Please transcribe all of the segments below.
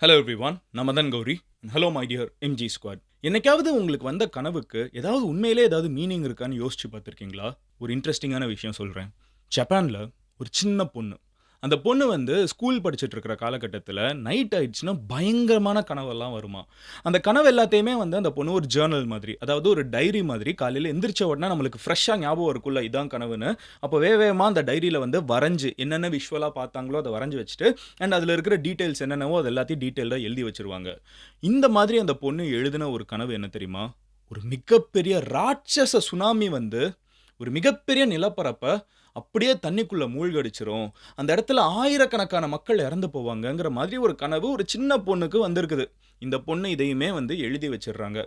Hello everyone, நான் Madan Gowri. Hello my dear MG squad. என்னைக்காவது உங்களுக்கு வந்த கனவுக்கு ஏதாவது உண்மையிலே ஏதாவது மீனிங் இருக்கான்னு யோசிச்சு பார்த்துருக்கீங்களா? ஒரு இன்ட்ரெஸ்டிங்கான விஷயம் சொல்றேன். ஜப்பான்ல ஒரு சின்ன பொண்ணு. அந்த பொண்ணு வந்து ஸ்கூல் படிச்சுட்டு இருக்கிற காலகட்டத்தில நைட் ஆயிடுச்சுன்னா பயங்கரமான கனவெல்லாம் வருமாம். அந்த கனவு எல்லாத்தையுமே வந்து அந்த பொண்ணு ஒரு ஜர்னல் மாதிரி, அதாவது ஒரு டைரி மாதிரி காலையில எந்திரிச்ச உடனே நம்மளுக்கு ஃப்ரெஷ்ஷா ஞாபகம் இருக்கும்ல இதான் கனவுன்னு. அப்போ வேகமா அந்த டைரியில வந்து வரைஞ்சு என்னென்ன விஷுவலா பார்த்தாங்களோ அத வரைஞ்சு வச்சுட்டு, அண்ட் அதில இருக்கிற டீட்டெயில்ஸ் என்னென்னவோ அது எல்லாத்தையும் டீட்டெயில்டா எழுதி வச்சுருவாங்க. இந்த மாதிரி அந்த பொண்ணு எழுதின ஒரு கனவு என்ன தெரியுமா? ஒரு மிகப்பெரிய ராட்சச சுனாமி வந்து ஒரு மிகப்பெரிய நிலப்பரப்ப அப்படியே தண்ணிக்குள்ள மூழ்கடிச்சிரும். அந்த இடத்துல ஆயிரக்கணக்கான மக்கள் இறந்து போவாங்கங்கிற மாதிரி ஒரு கனவு ஒரு சின்ன பொண்ணுக்கு வந்திருக்குது. இந்த பொண்ணு இதையுமே வந்து எழுதி வச்சிடுறாங்க.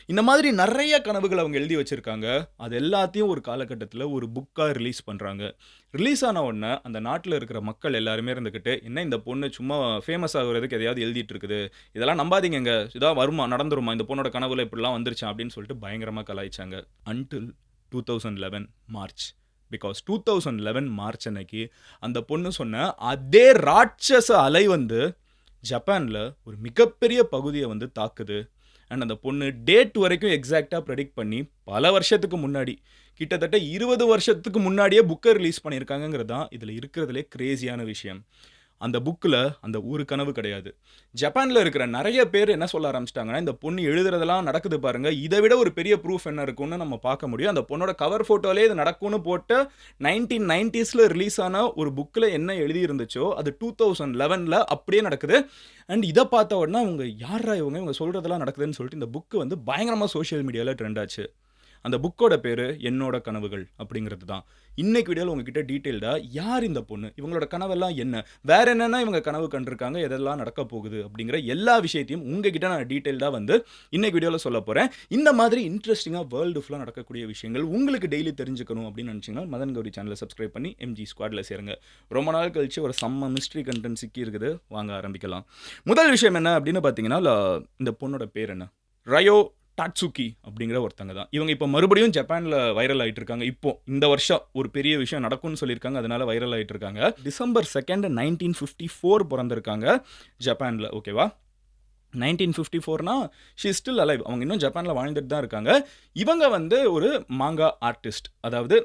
இந்த மாதிரி நெறைய கனவுகள அவங்க எழுதி வச்சிருக்காங்க. அது எல்லாத்தையும் ஒரு காலகட்டத்தில ஒரு புக்கா ரிலீஸ் பண்றாங்க. ரிலீஸ் ஆன உடனே அந்த நாட்ல இருக்கிற மக்கள் எல்லாருமே இருந்துகிட்டு, "என்ன இந்த பொண்ணு சும்மா ஃபேமஸ் ஆகுறதுக்கு எதையாவது எழுதிட்டு இருக்குது. இதெல்லாம் நம்பாதீங்கங்க. இதான் வருமா, நடந்துருமா, இந்த பொண்ணோட கனவுல இப்படிலாம் வந்துருச்சாம்" அப்படின்னு சொல்லிட்டு பயங்கரமா கலாய்ச்சாங்க. Until 2011 March. பிகாஸ் 2011 மார்ச் அன்னைக்கு அந்த பொண்ணு சொன்ன அதே ராட்சச அலை வந்து ஜப்பான்ல ஒரு மிகப்பெரிய பகுதிய வந்து தாக்குது. அண்ட் அந்த பொண்ணு டேட் வரைக்கும் எக்ஸாக்ட்டா பிரெடிக்ட் பண்ணி பல வருஷத்துக்கு முன்னாடி, கிட்டத்தட்ட 20 வருஷத்துக்கு முன்னாடியே புக்க ரிலீஸ் பண்ணியிருக்காங்கங்கிறது தான் இதில இருக்கிறதிலே கிரேசியான விஷயம். அந்த புக்ல அந்த ஒரு கனவு கிடையாது. ஜப்பான்ல இருக்கிற நெறைய பேர் என்ன சொல்ல ஆரம்பிச்சுட்டாங்கன்னா, இந்த பொண்ணு எழுதுறதெல்லாம் நடக்குது பாருங்க. இத விட ஒரு பெரிய ப்ரூஃப் என்ன இருக்கும்னு நம்ம பார்க்க முடியும். அந்த பொண்ணோட கவர் ஃபோட்டோலயே இது நடக்கும்னு போட்ட 1990ஸ்ல ரிலீஸ் ஆன ஒரு புக்ல என்ன எழுதி இருந்துச்சோ, அது 2011ல அப்படியே நடக்குது. அண்ட் இத பார்த்த உடனே அவங்க யார்ரா இவங்க? இவங்க சொல்றதெல்லாம் நடக்குதுன்னு சொல்லிட்டு இந்த புக் வந்து பயங்கரமா சோசியல் மீடியால ட்ரெண்ட் ஆச்சு. அந்த புக்கோட பேரு என்னோட கனவுகள் அப்படிங்கிறது தான். இன்னைக்கு வீடியோல உங்ககிட்ட டீட்டெயில்டா யார் இந்த பொண்ணு? இவங்களோட கனவெல்லாம் என்ன? வேற என்னென்ன இவங்க கனவு கண்டிருக்காங்க? எதெல்லாம் நடக்க போகுது? அப்படிங்கிற எல்லா விஷயத்தையும் உங்ககிட்ட நான் டீட்டெயில்டா வந்து இன்னைக்கு வீடியோல சொல்லப் போறேன். இந்த மாதிரி இன்ட்ரஸ்டிங்கா வேர்ல்டு ஃபுல்லா நடக்கக்கூடிய விஷயங்கள் உங்களுக்கு டெய்லி தெரிஞ்சுக்கணும் அப்படின்னு நினைச்சீங்கன்னா, மதன் கௌரி சேனலை சப்ஸ்கிரைப் பண்ணி எம்ஜி ஸ்குவாட்ல சேருங்க. ரொம்ப நாள் கழிச்சு ஒரு செம்ம மிஸ்ட்ரி கன்டென்ட் சிக்கி இருக்குது. வாங்க ஆரம்பிக்கலாம். முதல் விஷயம் என்ன அப்படின்னு பார்த்தீங்கன்னா, இந்த பொண்ணோட பேர் என்ன? ரயோ டாட்சுகி அப்படிங்கிற ஒருத்தங்க தான். இவங்க இப்போ மறுபடியும் ஜப்பான்ல வைரல் ஆயிட்டு இருக்காங்க. இப்போ இந்த வருஷம் ஒரு பெரிய விஷயம் நடக்கும்னு சொல்லியிருக்காங்க. அதனால வைரல் ஆயிட்டு இருக்காங்க. டிசம்பர் 2 1954 பொறந்திருக்காங்க ஜப்பான்ல. ஓகேவா? 1954னா ஷி இஸ் ஸ்டில் அலைவ். அவங்க இன்னும் ஜப்பான்ல வாழ்ந்துட்டு தான் இருக்காங்க. இவங்க வந்து ஒரு மாங்கா ஆர்டிஸ்ட். அதாவது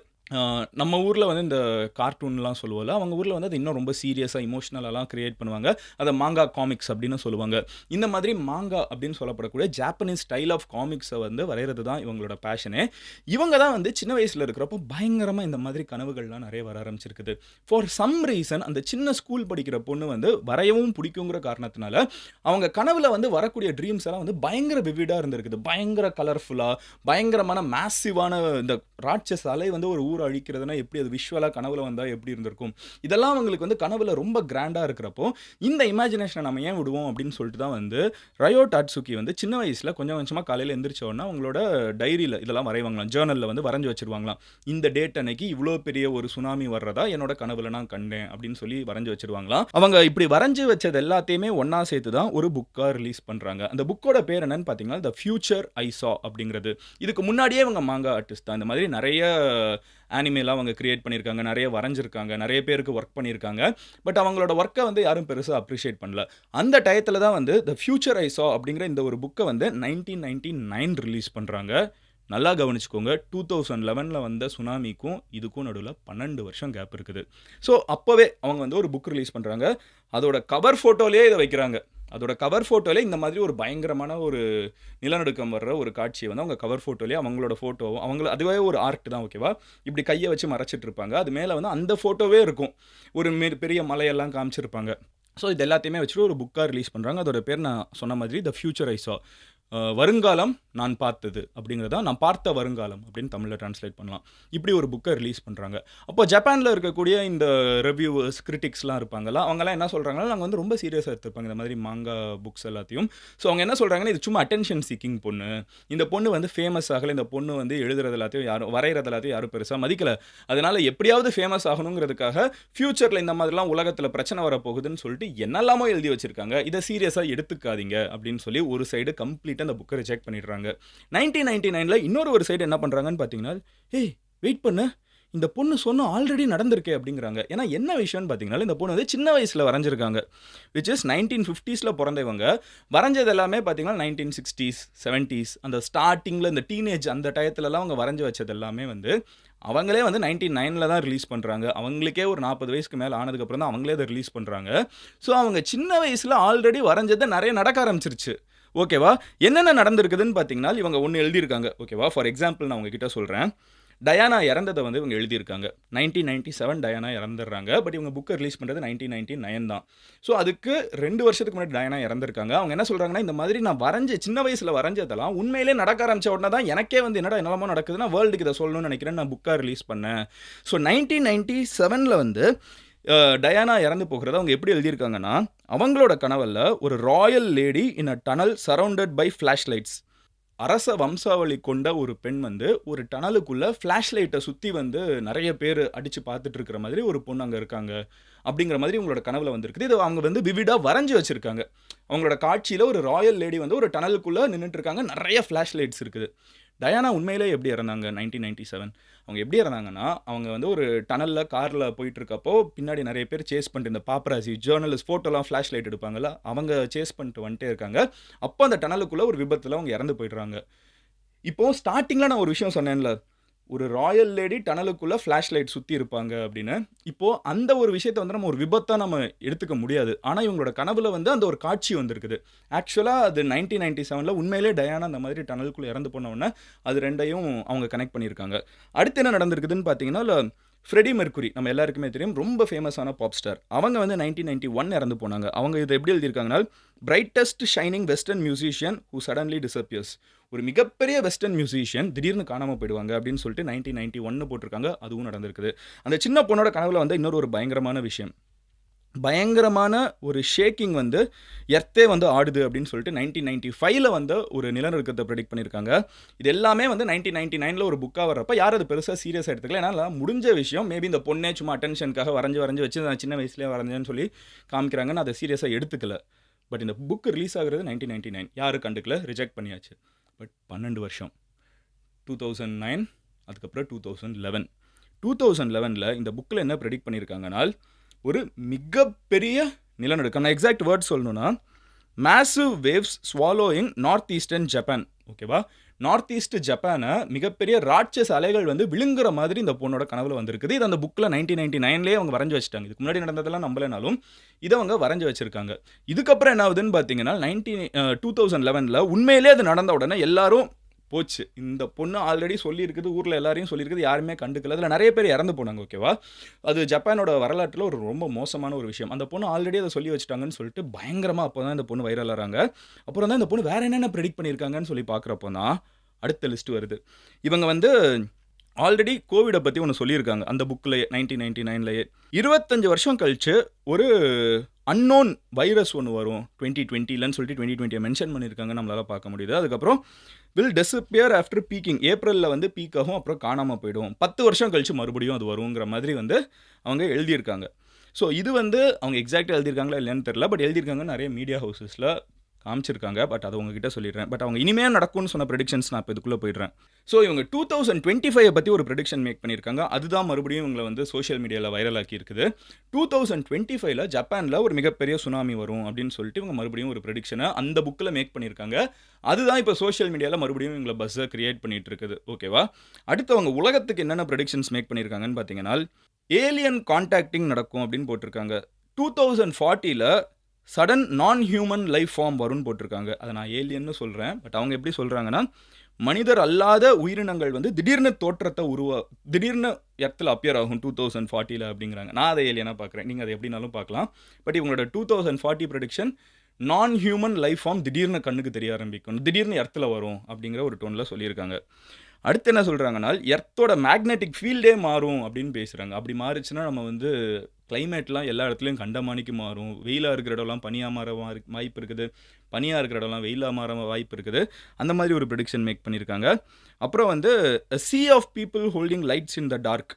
நம்ம ஊர்ல வந்து இந்த கார்ட்டூன்லாம் சொல்லுவோம்ல, அவங்க ஊர்ல வந்து அது இன்னும் ரொம்ப சீரியஸா, எமோஷனலாலாம் கிரியேட் பண்ணுவாங்க. அத மாங்கா காமிக்ஸ் அப்படின்னு சொல்லுவாங்க. இந்த மாதிரி மாங்கா அப்படின்னு சொல்லப்படக்கூடிய ஜாப்பனீஸ் ஸ்டைல் ஆஃப் காமிக்ஸ வந்து வரையறது தான் இவங்களோட பேஷனே. இவங்க தான் வந்து சின்ன வயசுல இருக்கிறப்போ பயங்கரமா இந்த மாதிரி கனவுகள்லாம் நெறைய வர ஆரம்பிச்சிருக்குது. ஃபார் சம் ரீசன் அந்த சின்ன ஸ்கூல் படிக்கிற பொண்ணு வந்து வரையவும் பிடிக்குங்கிற காரணத்தினால, அவங்க கனவுல வந்து வரக்கூடிய ட்ரீம்ஸ் எல்லாம் வந்து பயங்கர விவிடா இருந்திருக்குது. பயங்கர கலர்ஃபுல்லா, பயங்கரமான மேசிவான இந்த ராட்சச அலை வந்து ஒரு ஊர அழிக்கிறதுனா எப்படி அது விஷுவலா கனவுல வந்தா எப்படி இருந்திருக்கும்? இதெல்லாம் அவங்களுக்கு வந்து கனவுல ரொம்ப கிராண்டா இருக்கிறப்போ, இந்த இமேஜினேஷன நம்ம ஏன் விடுவோம் அப்படின்னு சொல்லிட்டு தான் வந்து ரயோ டாட்சுகி வந்து சின்ன வயசுல கொஞ்சம் கொஞ்சமா காலையில எந்திரிச்ச உடனே அவங்களோட டைரியில இதெல்லாம் வரைவாங்களாம். ஜர்னல்ல வந்து வரைஞ்சு வச்சுருவாங்களாம். இந்த டேட் அன்னைக்கு இவ்ளோ பெரிய ஒரு சுனாமி வர்றதா என்னோட கனவுல நான் கண்டேன் அப்படின்னு சொல்லி வரைஞ்சு வச்சுருவாங்களாம். அவங்க இப்படி வரைஞ்சு வச்சது எல்லாத்தையுமே ஒண்ணா சேர்த்து தான் ஒரு புக்கா ரிலீஸ் பண்றாங்க. அந்த புக்கோட பேர் என்னன்னு பார்த்தீங்கன்னா, தி ஃபியூச்சர் ஐ சா அப்படிங்கிறது. இதுக்கு முன்னாடியே இவங்க மாங்கா ஆர்டிஸ்ட் தான். இந்த மாதிரி நெறைய ஆனிமேலாம் அவங்க கிரியேட் பண்ணியிருக்காங்க. நெறைய வரைஞ்சிருக்காங்க. நெறைய பேருக்கு ஒர்க் பண்ணியிருக்காங்க. பட் அவங்களோட ஒர்க்க வந்து யாரும் பெருசா அப்ரிஷியேட் பண்ணல. அந்த டயத்துல தான் வந்து தி ஃபியூச்சர் ஐ சா அப்படிங்கிற இந்த ஒரு புக்க வந்து 1999 ரிலீஸ் பண்றாங்க. நல்லா கவனிச்சுக்கோங்க. 2011ல வந்த சுனாமிக்கும் இதுக்கும் நடுவுல 12 வருஷம் கேப் இருக்குது. ஸோ அப்பவே அவங்க வந்து ஒரு புக் ரிலீஸ் பண்றாங்க. அதோட கவர் ஃபோட்டோலயே இத வைக்கிறாங்க. அதோட கவர் ஃபோட்டோல இந்த மாதிரி ஒரு பயங்கரமான ஒரு நிலநடுக்கம் வர்ற ஒரு காட்சிய வந்து அவங்க கவர் ஃபோட்டோலயே அவங்களோட ஃபோட்டோவும் அதுவே ஒரு ஆர்ட் தான். ஓகேவா? இப்படி கைய வச்சு மறைச்சிட்டு இருப்பாங்க. அது மேல வந்து அந்த ஃபோட்டோவே இருக்கும். ஒரு பெரிய மலையெல்லாம் காமிச்சிருப்பாங்க. ஸோ இது எல்லாத்தையுமே வச்சுட்டு ஒரு புக்கா ரிலீஸ் பண்றாங்க. அதோட பேர் நான் சொன்ன மாதிரி தி ஃபியூச்சர் ஐ சா. வருங்காலம் நான் பார்த்தது அப்படிங்கிறத நான் பார்த்த வருங்காலம் அப்படின்னு தமிழ்ல டிரான்ஸ்லேட் பண்ணலாம். இப்படி ஒரு புக்க ரிலீஸ் பண்றாங்க. அப்போ ஜப்பான்ல இருக்கக்கூடிய இந்த ரிவ்யூவர்ஸ், கிரிட்டிக்ஸ்லாம் இருப்பாங்கல்ல, அவங்கலாம் என்ன சொல்றாங்கன்னா, நாங்க வந்து ரொம்ப சீரியஸா எடுத்துப்பாங்க இந்த மாதிரி மாங்கா புக்ஸ் எல்லாத்தையும். ஸோ அவங்க என்ன சொல்றாங்கன்னா, இது சும்மா அட்டென்ஷன் சீக்கிங் பொண்ணு. இந்த பொண்ணு வந்து ஃபேமஸ் ஆகல. இந்த பொண்ணு வந்து எழுதுறது எல்லாத்தையும் வரையறது எல்லாத்தையும் யாரும் பெருசா மதிக்கல. அதனால எப்படியாவது ஃபேமஸ் ஆகணுங்கிறதுக்காக ஃபியூச்சர்ல இந்த மாதிரிலாம் உலகத்துல பிரச்சனை வரப்போகுதுன்னு சொல்லிட்டு என்னெல்லாமோ எழுதி வச்சிருக்காங்க. இத சீரியஸா எடுத்துக்காதீங்க அப்படின்னு சொல்லி ஒரு சைடு கம்ப்ளீட்டா அந்த புக்க ரிஜெக்ட் பண்ணிடுறாங்க. 1999ல இன்னொரு சைடு என்ன பண்றாங்கன்னு பார்த்தீங்கன்னா, ஏய் வெயிட் பண்ணு. இந்த பொண்ணு சொன்ன ஆல்ரெடி நடந்திருக்கே அப்படிங்கிறாங்க. ஏன்னா என்ன விஷயம்னு பார்த்தீங்கன்னா, இந்த பொண்ணு வந்து சின்ன வயசுல வரைஞ்சிருக்காங்க. விச் இஸ் 1950ஸ்ல பிறந்தவங்க. வரைஞ்சது எல்லாமே பார்த்தீங்கன்னா 1960s, 70s அந்த ஸ்டார்ட்டிங்கில இந்த டீனேஜ் அந்த டயத்துலலாம் அவங்க வரைஞ்சு வச்சது எல்லாமே வந்து அவங்களே வந்து 99ல தான் ரிலீஸ் பண்ணுறாங்க. அவங்களுக்கே ஒரு 40 வயசுக்கு மேலே ஆனதுக்கப்புறம் தான் அவங்களே அதை ரிலீஸ் பண்ணுறாங்க. ஸோ அவங்க சின்ன வயசில் ஆல்ரெடி வரைஞ்சது நிறைய நடக்க ஆரம்பிச்சிருச்சு. ஓகேவா? என்னென்ன நடந்திருக்குதுன்னு பார்த்தீங்கன்னா, இவங்க ஒன்று எழுதியிருக்காங்க. ஓகேவா? ஃபார் எக்ஸாம்பிள் நான் உங்ககிட்ட சொல்கிறேன். டயானா இறந்ததை வந்து இவங்க எழுதியிருக்காங்க. 1997 டயானா இறந்துடுறாங்க. பட் இவங்க புக்கை ரிலீஸ் பண்ணுறது 1999 தான். ஸோ அதுக்கு 2 வருஷத்துக்கு முன்னாடி டயானா இறந்துருக்காங்க. அவங்க என்ன சொல்கிறாங்கன்னா, இந்த மாதிரி நான் சின்ன வயசில் வரைஞ்சதெல்லாம் உண்மையிலே நடக்க ஆரம்பித்த உடனே தான் எனக்கே வந்து என்னடா என்னெல்லாமோ நடக்குதுன்னா வேர்ல்டுக்கு இதை சொல்லணும்னு நினைக்கிறேன், நான் புக்காக ரிலீஸ் பண்ணேன். ஸோ 1997 வந்து டயானா இறந்து போகிறத அவங்க எப்படி எழுதியிருக்காங்கன்னா, அவங்களோட கனவில் ஒரு royal lady in a tunnel surrounded by flash lights. அரச வம்சாவளி கொண்ட ஒரு பெண் வந்து ஒரு டனலுக்குள்ள ஃப்ளாஷ் லைட்டை சுற்றி வந்து நிறைய பேர் அடித்து பார்த்துட்டு இருக்கிற மாதிரி ஒரு பொண்ணு அங்கே இருக்காங்க அப்படிங்கிற மாதிரி உங்களோட கனவுல வந்திருக்குது. இது அவங்க வந்து விவிடாக வரைஞ்சி வச்சுருக்காங்க. அவங்களோட காட்சியில் ஒரு ராயல் லேடி வந்து ஒரு டனலுக்குள்ளே நின்றுட்டு இருக்காங்க, நிறைய ஃப்ளாஷ் லைட்ஸ் இருக்குது. டயானா உண்மையிலே எப்படி இறந்தாங்க 1997? அவங்க எப்படி இறந்தாங்கன்னா, அவங்க வந்து ஒரு டனலில் காரில் போயிட்டுருக்கப்போ பின்னாடி நிறைய பேர் சேஸ் பண்ணிட்டு இந்த பாப்பராசி ஜேர்னலிஸ்ட் ஃபோட்டோலாம் ஃப்ளாஷ் லைட் எடுப்பாங்கல்ல, அவங்க சேஸ் பண்ணிட்டு வந்துட்டே இருக்காங்க. அப்போ அந்த டனலுக்குள்ளே ஒரு விபத்தில் அவங்க இறந்து போயிடுறாங்க. இப்போது ஸ்டார்டிங்கில் நான் ஒரு விஷயம் சொன்னேன்ல, ஒரு ராயல் லேடி டனலுக்குள்ளே ஃப்ளாஷ் லைட் சுற்றி இருப்பாங்க அப்படின்னு. இப்போது அந்த ஒரு விஷயத்தை வந்து நம்ம ஒரு விபத்தாக நம்ம எடுத்துக்க முடியாது. ஆனால் இவங்களோட கனவுல வந்து அந்த ஒரு காட்சி வந்திருக்குது. ஆக்சுவலாக அது 1997 உண்மையிலே டயானா அந்த மாதிரி டனலுக்குள்ளே இறந்து போன உடனே அது ரெண்டையும் அவங்க கனெக்ட் பண்ணியிருக்காங்க. அடுத்து என்ன நடந்திருக்குதுன்னு பார்த்தீங்கன்னா, ஃப்ரெடி மெர்க்குரி நம்ம எல்லாருக்குமே தெரியும், ரொம்ப ஃபேமஸான பாப் ஸ்டார். அவங்க வந்து 1991 இறந்து போனாங்க. அவங்க இதை எப்படி எழுதியிருக்காங்கன்னா, brightest shining western musician who suddenly disappears. ஒரு மிகப்பெரிய வெஸ்டர்ன் மியூசிஷியன் திடீர்னு காணாமல் போயிடுவாங்க அப்படின்னு சொல்லிட்டு 1991 போட்டிருக்காங்க. அதுவும் நடந்திருக்குது. அந்த சின்ன பொண்ணோட கனவுல வந்து இன்னொரு ஒரு பயங்கரமான விஷயம், பயங்கரமான ஒரு ஷேக்கிங் வந்து எர்த்தே வந்து ஆடுது அப்படின்னு சொல்லிட்டு 1995 வந்து ஒரு நிலநடுக்கத்தை ப்ரெடிக்ட் பண்ணியிருக்காங்க. இது எல்லாமே வந்து 1999 ஒரு புக்காக வரப்போ யாரும் அது பெருசாக சீரியஸாக எடுத்துக்கல. ஏன்னா முடிஞ்ச விஷயம், மேபி இந்த பொண்ணே சும்மா அட்டென்ஷனுக்காக வரைஞ்சி வச்சு நான் சின்ன வயசுலேயே வரைஞ்சேன்னு சொல்லி காமிக்கிறாங்கன்னு அதை சீரியஸாக எடுத்துக்கல. பட் இந்த புக் ரிலீஸ் ஆகுறது 1999, யாரும் கண்டுக்கல, ரிஜெக்ட் பண்ணியாச்சு. பட் 12 வருஷம், 2009 அதுக்கப்புறம் 2011 இந்த புக்கில் என்ன ப்ரெடிக்ட் பண்ணியிருக்காங்கன்னா, ஒரு மிகப்பெரிய நிலநடுக்கம். நான் எக்ஸாக்ட் வேர்ட் சொல்லணும்னா, massive waves swallowing north eastern Japan. ஓகேவா? நார்த் ஈஸ்ட் ஜப்பானை மிகப்பெரிய ராட்சஸ் அலைகள் வந்து விழுங்குற மாதிரி இந்த பொண்ணோட கனவுல வந்திருக்குது. இது அந்த புக்கில் 1999 அவங்க வரைஞ்சி வச்சுட்டாங்க. இதுக்கு முன்னாடி நடந்ததெல்லாம் நம்பலைனாலும் இதை அவங்க வரைஞ்சி வச்சிருக்காங்க. இதுக்கப்புறம் என்ன ஆகுதுன்னு பார்த்தீங்கன்னா, 2011 உண்மையிலே அது நடந்த உடனே எல்லாரும் போச்சு, இந்த பொண்ணு ஆல்ரெடி சொல்லியிருக்குது, ஊரில் எல்லாரையும் சொல்லியிருக்குது, யாருமே கண்டுக்கல. அதில் நிறைய பேர் இறந்து போனாங்க. ஓகேவா? அது ஜப்பானோட வரலாற்றில் ஒரு ரொம்ப மோசமான ஒரு விஷயம். அந்த பொண்ணு ஆல்ரெடி அதை சொல்லி வச்சுட்டாங்கன்னு சொல்லிட்டு பயங்கரமாக அப்போ தான் இந்த பொண்ணு வைரல் ஆகிறாங்க. அப்புறம் தான் இந்த பொண்ணு வேறு என்னென்ன ப்ரெடிக்ட் பண்ணியிருக்காங்கன்னு சொல்லி பார்க்குறப்போ தான் அடுத்த லிஸ்ட்டு வருது. இவங்க வந்து ஆல்ரெடி கோவிடை பற்றி ஒன்று சொல்லியிருக்காங்க அந்த புக்கிலேயே 1999 25 வருஷம் கழிச்சு ஒரு அன்னோன் வைரஸ் ஒன்று வரும் 2020 சொல்லிட்டு 2020 மென்ஷன் பண்ணியிருக்காங்க, நம்மளால் பார்க்க முடியுது. அதுக்கப்புறம் வில் டிஸப்பியர் ஆஃப்டர் பீக்கிங், ஏப்ரலில் வந்து பீக் ஆகும், அப்புறம் காணாமல் போயிடும், 10 வருஷம் கழிச்சு மறுபடியும் அது வருங்கிற மாதிரி வந்து அவங்க எழுதியிருக்காங்க. ஸோ இது வந்து அவங்க எக்ஸாக்டாக எழுதியிருக்காங்களா இல்லைன்னு தெரியல, பட் எழுதியிருக்காங்க, நிறைய மீடியா ஹவுசஸில் காமிச்சிருக்காங்க. பட் அதை உங்ககிட்ட சொல்லிடுறேன். பட் அவங்க இனிமேல் நடக்கும்னு சொன்ன ப்ரெடிக்ஷன்ஸ் நான் இப்போ இதுக்குள்ளே போயிடுறேன். ஸோ இவங்க 2025 பற்றி ஒரு ப்ரெடிக்ஷன் மேக் பண்ணியிருக்காங்க. அதுதான் மறுபடியும் இவங்களை வந்து சோஷியல் மீடியாவில் வைரல் ஆக்கி இருக்குது. 2025 ஜப்பானில் ஒரு மிகப்பெரிய சுனாமி வரும் அப்படின்னு சொல்லிட்டு இவங்க மறுபடியும் ஒரு ப்ரெடிக்ஷனை அந்த புக்கில் மேக் பண்ணியிருக்காங்க. அதுதான் இப்போ சோஷியல் மீடியாவில் மறுபடியும் இவங்களை பஸ்ஸை கிரியேட் பண்ணிட்டு இருக்குது. ஓகேவா? அடுத்து அவங்க உலகத்துக்கு என்னென்ன ப்ரெடிக்ஷன்ஸ் மேக் பண்ணியிருக்காங்கன்னு பார்த்தீங்கன்னா, ஏலியன் கான்டாக்டிங் நடக்கும் அப்படின்னு போட்டிருக்காங்க. 2040 சடன் நான் ஹியூமன் லைஃப் ஃபார்ம் வரும்னு போட்டிருக்காங்க. அதை நான் ஏலியன்னு சொல்கிறேன். பட் அவங்க எப்படி சொல்கிறாங்கன்னா, மனிதர் அல்லாத உயிரினங்கள் வந்து திடீர்னு இடத்துல அப்பியர் ஆகும் 2040 அப்படிங்கிறாங்க. நான் அதை ஏலியனாக பார்க்குறேன், நீங்கள் அதை எப்படினாலும் பார்க்கலாம். பட் இவங்களோட 2040 ப்ரெடிக்ஷன் நான் ஹியூமன் லைஃப் ஃபார்ம் திடீர்னு கண்ணுக்கு தெரிய ஆரம்பிக்கும், திடீர்னு இடத்துல வரும் அப்படிங்கிற ஒரு டோனில் சொல்லியிருக்காங்க. அடுத்து என்ன சொல்கிறாங்கன்னா, எர்த்தோட மேக்னெட்டிக் ஃபீல்டே மாறும் அப்படின்னு பேசுகிறாங்க. அப்படி மாறிச்சுன்னா நம்ம வந்து கிளைமேட்லாம் எல்லா இடத்துலையும் கண்டமானிக்கு மாறும். வெயிலாக இருக்கிற இடம்லாம் பனியாக மாற வாய்ப்பு இருக்குது, பனியாக இருக்கிற இடம்லாம் வெயிலாக மாற வாய்ப்பு இருக்குது. அந்த மாதிரி ஒரு ப்ரெடிக்ஷன் மேக் பண்ணியிருக்காங்க. அப்புறம் வந்து sea of people holding lights in the dark.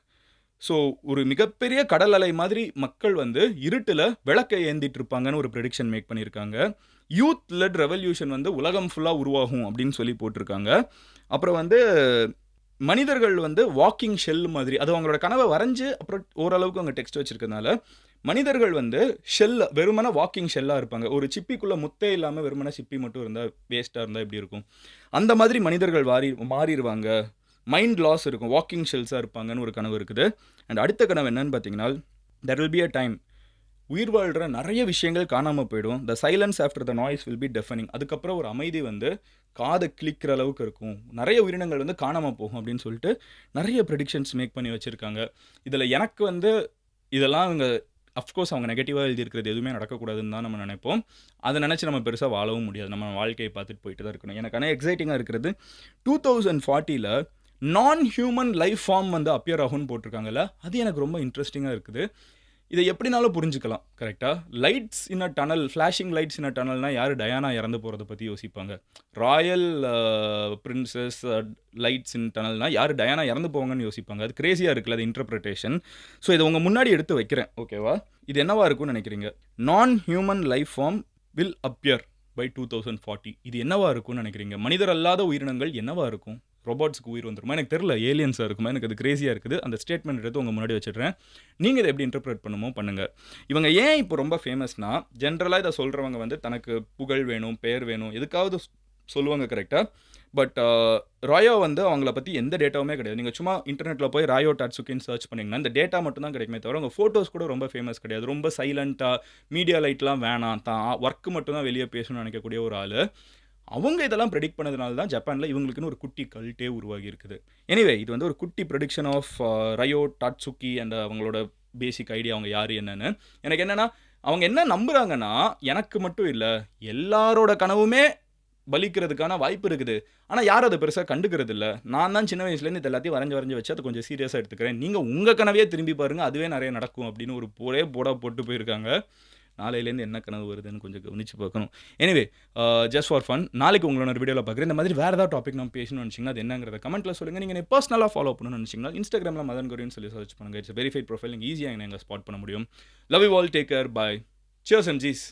So ஒரு மிகப்பெரிய கடல் அலை மாதிரி மக்கள் வந்து இருட்டில் விளக்கை ஏந்திட்டு இருப்பாங்கன்னு ஒரு ப்ரெடிக்ஷன் மேக் பண்ணியிருக்காங்க. யூத் லெட் ரெவல்யூஷன் வந்து உலகம் ஃபுல்லாக உருவாகும் அப்படின்னு சொல்லி போட்டிருக்காங்க. அப்புறம் வந்து மனிதர்கள் வந்து வாக்கிங் ஷெல் மாதிரி, அது அவங்களோட கனவை வரைஞ்சு அப்புறம் ஓரளவுக்கு அவங்க டெக்ஸ்ட் வச்சிருக்கனால, மனிதர்கள் வந்து வெறுமனே வாக்கிங் ஷெல்லா இருப்பாங்க. ஒரு சிப்பிக்குள்ள முத்தே இல்லாம வெறுமனே சிப்பி மட்டும் இருந்தா, வேஸ்ட்டா இருந்தா எப்படி இருக்கும்? அந்த மாதிரி மனிதர்கள் மாறிருவாங்க. மைண்ட் லாஸ் இருக்கும். வாக்கிங் ஷெல்ஸா இருப்பாங்கன்னு ஒரு கனவு இருக்குது. அண்ட் அடுத்த கனவு என்னன்னு பார்த்தீங்கன்னா, there will be a time உயிர் வாழ்கிற நிறைய விஷயங்கள் காணாமல் போயிடும். The silence after the noise will be deafening. அதுக்கப்புறம் ஒரு அமைதி வந்து காதை கிளிக்கிற அளவுக்கு இருக்கும். நிறைய உயிரினங்கள் வந்து காணாமல் போகும் அப்படின்னு சொல்லிட்டு நிறைய ப்ரெடிக்ஷன்ஸ் மேக் பண்ணி வச்சுருக்காங்க. இதில் எனக்கு வந்து இதெல்லாம் இவங்க அஃப்கோர்ஸ் அவங்க நெகட்டிவாக எழுதியிருக்கிறது எதுவுமே நடக்கக்கூடாதுன்னு தான் நம்ம நினைப்போம். அதை நினச்சி நம்ம பெருசாக வாழவும் முடியாது. நம்ம வாழ்க்கையை பார்த்துட்டு போயிட்டு தான் இருக்கணும். எனக்கு ஆனால் எக்ஸைட்டிங்காக இருக்கிறது 2040 நான் ஹியூமன் லைஃப் ஃபார்ம் வந்து அப்பியர் ஆகும்னு போட்டிருக்காங்கல்ல, அது எனக்கு ரொம்ப இன்ட்ரெஸ்டிங்காக இருக்குது. இதை எப்படினாலும் புரிஞ்சுக்கலாம். கரெக்டாக lights in a tunnel, flashing lights in a டனல்னா யார் டயானா இறந்து போகிறத பற்றி யோசிப்பாங்க. ராயல் பிரின்சஸ் லைட்ஸ் இன் டனல்னா யார் டயானா இறந்து போவாங்கன்னு யோசிப்பாங்க. அது கிரேசியாக இருக்குல்ல அது இன்டர்பிரிட்டேஷன். ஸோ இதை உங்கள் முன்னாடி எடுத்து வைக்கிறேன், ஓகேவா? இது என்னவா இருக்கும்னு நினைக்கிறீங்க? நான் human life form will appear by 2040. இது என்னவா இருக்கும்னு நினைக்கிறீங்க? மனிதர் அல்லாத உயிரினங்கள் என்னவா இருக்கும்? ரோபோட்ஸ்க்கு உயிர் வந்துருமா? எனக்கு தெரியல. ஏலியன்ஸாக இருக்குமா? எனக்கு அது கிரேசியாக இருக்குது. அந்த ஸ்டேட்மெண்ட் எடுத்து உங்கள் முன்னாடி வச்சுடுறேன். நீங்கள் இதை எப்படி இன்டர்பிரேட் பண்ணுமோ பண்ணுங்கள். இவங்க ஏன் இப்போ ரொம்ப ஃபேமஸ்னா, ஜென்ரலாக இதை சொல்கிறவங்க வந்து தனக்கு புகழ் வேணும், பெயர் வேணும், எதுக்காவது சொல்லுவாங்க கரெக்டாக. பட் ராயோ வந்து அவங்கள பற்றி எந்த டேட்டாவுமே கிடையாது. நீங்கள் சும்மா இன்டர்நெட்டில் போய் ராயோ டாட்சுக்கின்னு சர்ச் பண்ணிங்கன்னா இந்த டேட்டா மட்டும் தான் கிடைக்குமே தவிர, அவங்க ஃபோட்டோஸ் கூட ரொம்ப ஃபேமஸ் கிடையாது. ரொம்ப சைலண்ட்டாக, மீடியா லைட்லாம் வேணாம், தான் ஒர்க்கு மட்டும் தான் வெளியே பேசணும்னு நினைக்கக்கூடிய ஒரு ஆள். அவங்க இதெல்லாம் ப்ரெடிக்ட் பண்ணதுனால தான் ஜப்பானில் இவங்களுக்குன்னு ஒரு குட்டி கல்ட்டே உருவாகி இருக்குது. எனிவே, இது வந்து ஒரு குட்டி ப்ரெடிக்ஷன் ஆஃப் ரயோ டாட்சுக்கி அண்ட் அவங்களோட பேசிக் ஐடியா அவங்க யார் என்னன்னு. எனக்கு என்னென்னா, அவங்க என்ன நம்புகிறாங்கன்னா, எனக்கு மட்டும் இல்லை எல்லாரோட கனவுமே பலிக்கிறதுக்கான வாய்ப்பு இருக்குது. ஆனால் யாரும் அதை பெருசாக கண்டுக்கிறது இல்லை. நான் தான் சின்ன வயசுலேருந்து இது எல்லாத்தையும் வரைஞ்சி வச்சு அதை கொஞ்சம் சீரியஸாக எடுத்துக்கிறேன். நீங்கள் உங்கள் கனவே திரும்பி பாருங்கள், அதுவே நிறைய நடக்கும் அப்படின்னு ஒரு போட்டு போயிருக்காங்க. நாளையிலேருந்து என்ன கனவு வருதுன்னு கொஞ்சம் கவனிச்சு பார்க்கணும். எனிவே, ஜஸ்ட் ஃபார் ஃபன், நாளைக்கு உங்களோட ஒரு வீடியோவில் பார்க்குறேன். இந்த மாதிரி வேறு ஏதாவது டாபிக் நம்ம பேசணும்னு நினச்சிங்கன்னா அது என்னங்கிறத கமெண்ட்டில் சொல்லுங்கள். நீங்கள் பர்சனலாக ஃபாலோ பண்ணணும்னு நினச்சிங்கன்னா இன்ஸ்டாகிராமில் மதன் கௌரின்னு சொல்லி சர்ச் பண்ணுங்கள். It's verified profile. நீங்கள் ஈஸியாக எங்களை ஸ்பாட் பண்ண முடியும். Love you all, take care, bye, cheers and ஜீஸ்.